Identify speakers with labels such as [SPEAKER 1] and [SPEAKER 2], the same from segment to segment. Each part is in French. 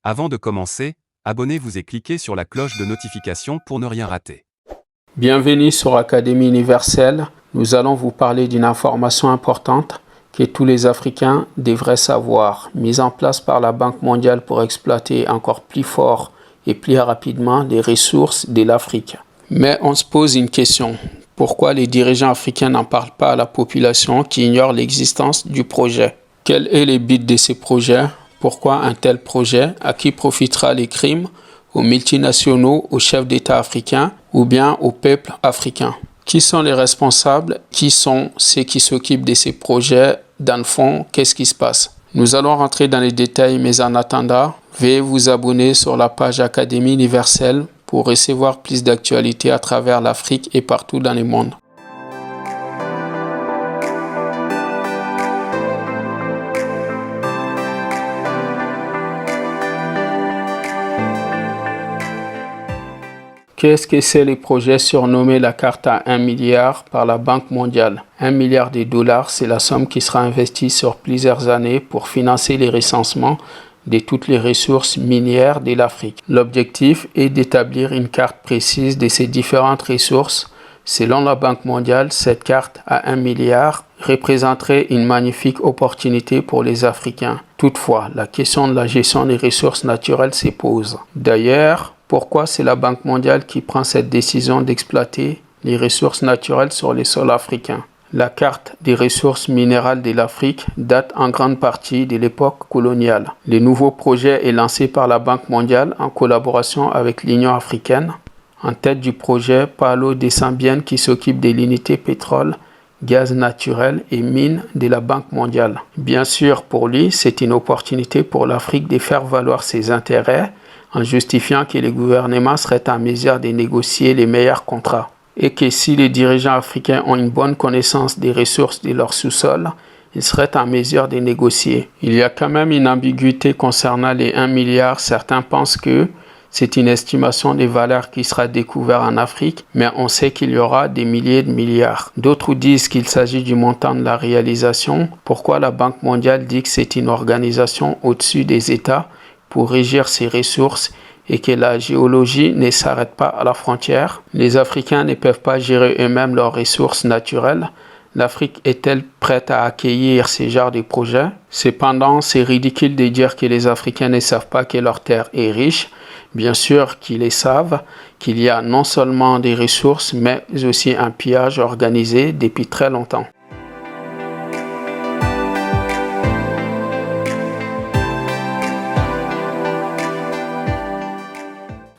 [SPEAKER 1] Avant de commencer, abonnez-vous et cliquez sur la cloche de notification pour ne rien rater.
[SPEAKER 2] Bienvenue sur Académie Universelle. Nous allons vous parler d'une information importante que tous les Africains devraient savoir, mise en place par la Banque mondiale pour exploiter encore plus fort et plus rapidement les ressources de l'Afrique. Mais on se pose une question. Pourquoi les dirigeants africains n'en parlent pas à la population qui ignore l'existence du projet? Quel est le but de ces projets? Pourquoi un tel projet? À qui profitera les crimes? Aux multinationaux, aux chefs d'État africains ou bien au peuple africain? Qui sont les responsables? Qui sont ceux qui s'occupent de ces projets? Dans le fond, qu'est-ce qui se passe? Nous allons rentrer dans les détails, mais en attendant, veuillez vous abonner sur la page Académie Universelle pour recevoir plus d'actualités à travers l'Afrique et partout dans le monde. Qu'est-ce que c'est le projet surnommé la carte à 1 milliard par la Banque mondiale? 1 milliard de dollars, c'est la somme qui sera investie sur plusieurs années pour financer les recensements de toutes les ressources minières de l'Afrique. L'objectif est d'établir une carte précise de ces différentes ressources. Selon la Banque mondiale, cette carte à 1 milliard représenterait une magnifique opportunité pour les Africains. Toutefois, la question de la gestion des ressources naturelles se pose. D'ailleurs, pourquoi c'est la Banque mondiale qui prend cette décision d'exploiter les ressources naturelles sur les sols africains? La carte des ressources minérales de l'Afrique date en grande partie de l'époque coloniale. Le nouveau projet est lancé par la Banque mondiale en collaboration avec l'Union africaine. En tête du projet, Paulo de Sambienne qui s'occupe de l'unité pétrole, gaz naturel et mines de la Banque mondiale. Bien sûr, pour lui, c'est une opportunité pour l'Afrique de faire valoir ses intérêts en justifiant que les gouvernements seraient en mesure de négocier les meilleurs contrats et que si les dirigeants africains ont une bonne connaissance des ressources de leur sous-sol, ils seraient en mesure de négocier. Il y a quand même une ambiguïté concernant les 1 milliard. Certains pensent que c'est une estimation des valeurs qui sera découverte en Afrique, mais on sait qu'il y aura des milliers de milliards. D'autres disent qu'il s'agit du montant de la réalisation. Pourquoi la Banque mondiale dit que c'est une organisation au-dessus des États pour régir ces ressources et que la géologie ne s'arrête pas à la frontière? Les Africains ne peuvent pas gérer eux-mêmes leurs ressources naturelles. L'Afrique est-elle prête à accueillir ce genre de projets? Cependant, c'est ridicule de dire que les Africains ne savent pas que leur terre est riche. Bien sûr qu'ils le savent, qu'il y a non seulement des ressources, mais aussi un pillage organisé depuis très longtemps.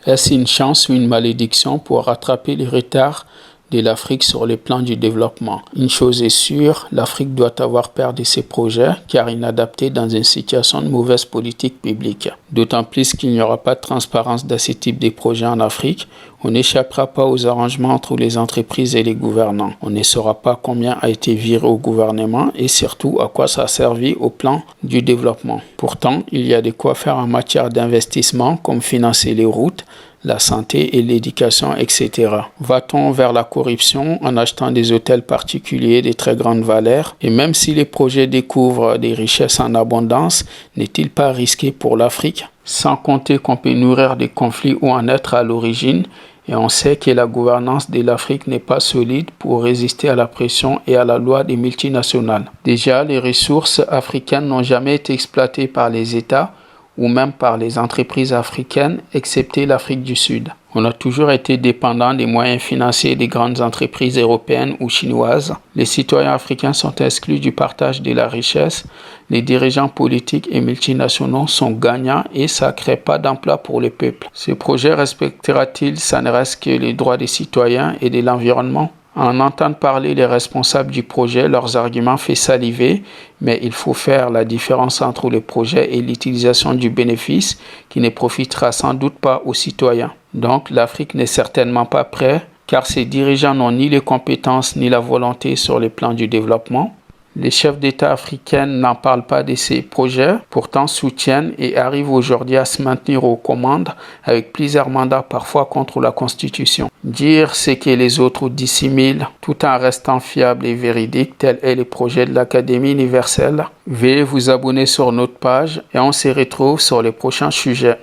[SPEAKER 2] Est-ce une chance ou une malédiction pour rattraper les retards de l'Afrique sur le plan du développement? Une chose est sûre, l'Afrique doit avoir peur de ses projets car inadaptée dans une situation de mauvaise politique publique. D'autant plus qu'il n'y aura pas de transparence dans ce type de projets en Afrique. On n'échappera pas aux arrangements entre les entreprises et les gouvernants. On ne saura pas combien a été viré au gouvernement et surtout à quoi ça a servi au plan du développement. Pourtant, il y a de quoi faire en matière d'investissement comme financer les routes, la santé et l'éducation, etc. Va-t-on vers la corruption en achetant des hôtels particuliers de très grande valeur? Et même si les projets découvrent des richesses en abondance, n'est-il pas risqué pour l'Afrique? Sans compter qu'on peut nourrir des conflits ou en être à l'origine, et on sait que la gouvernance de l'Afrique n'est pas solide pour résister à la pression et à la loi des multinationales. Déjà, les ressources africaines n'ont jamais été exploitées par les États ou même par les entreprises africaines, excepté l'Afrique du Sud. On a toujours été dépendant des moyens financiers des grandes entreprises européennes ou chinoises. Les citoyens africains sont exclus du partage de la richesse. Les dirigeants politiques et multinationaux sont gagnants et ça ne crée pas d'emploi pour le peuple. Ce projet respectera-t-il, ça ne reste que les droits des citoyens et de l'environnement? En entendre parler les responsables du projet, leurs arguments font saliver, mais il faut faire la différence entre le projet et l'utilisation du bénéfice qui ne profitera sans doute pas aux citoyens. Donc l'Afrique n'est certainement pas prête car ses dirigeants n'ont ni les compétences ni la volonté sur le plan du développement. Les chefs d'État africains n'en parlent pas de ces projets, pourtant soutiennent et arrivent aujourd'hui à se maintenir aux commandes avec plusieurs mandats parfois contre la Constitution. Dire ce que les autres dissimulent tout en restant fiable et véridique, tel est le projet de l'Académie universelle. Veuillez vous abonner sur notre page et on se retrouve sur les prochains sujets.